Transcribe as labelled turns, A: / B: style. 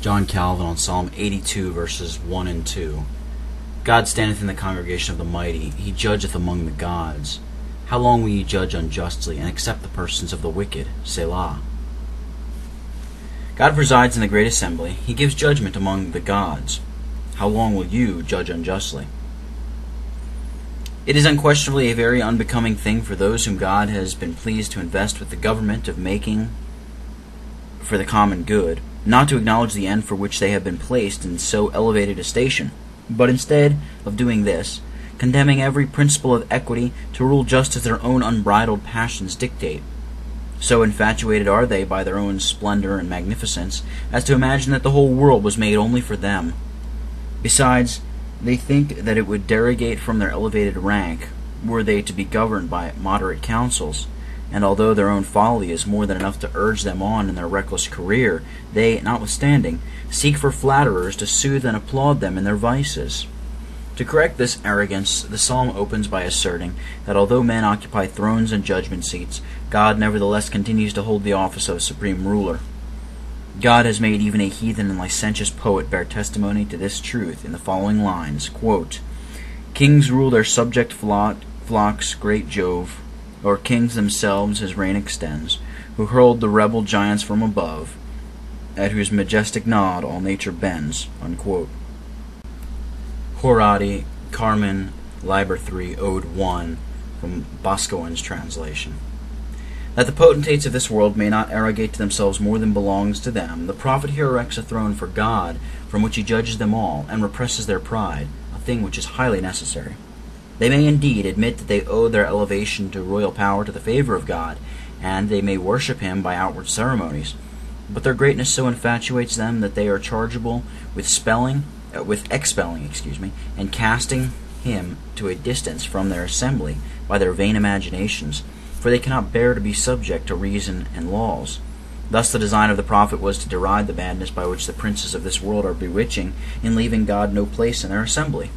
A: John Calvin on Psalm 82, verses 1 and 2. God standeth in the congregation of the mighty, he judgeth among the gods. How long will ye judge unjustly, and accept the persons of the wicked? Selah. God presides in the great assembly, he gives judgment among the gods. How long will you judge unjustly? It is unquestionably a very unbecoming thing for those whom God has been pleased to invest with the government of making for the common good, not to acknowledge the end for which they have been placed in so elevated a station, but instead of doing this, condemning every principle of equity to rule just as their own unbridled passions dictate. So infatuated are they by their own splendor and magnificence as to imagine that the whole world was made only for them. Besides, they think that it would derogate from their elevated rank were they to be governed by moderate councils, and although their own folly is more than enough to urge them on in their reckless career, they, notwithstanding, seek for flatterers to soothe and applaud them in their vices. To correct this arrogance, the psalm opens by asserting that although men occupy thrones and judgment seats, God nevertheless continues to hold the office of supreme ruler. God has made even a heathen and licentious poet bear testimony to this truth in the following lines, quote, "Kings rule their subject flocks, great Jove, o'er kings themselves his reign extends, who hurled the rebel giants from above, at whose majestic nod all nature bends," unquote. Horati, Carmen, Liber 3, Ode 1, from Boscawen's translation. That the potentates of this world may not arrogate to themselves more than belongs to them, the prophet here erects a throne for God, from which he judges them all, and represses their pride, a thing which is highly necessary. They may indeed admit that they owe their elevation to royal power to the favor of God, and they may worship him by outward ceremonies, but their greatness so infatuates them that they are chargeable with expelling, and casting him to a distance from their assembly by their vain imaginations, for they cannot bear to be subject to reason and laws. Thus the design of the prophet was to deride the madness by which the princes of this world are bewitching in leaving God no place in their assembly.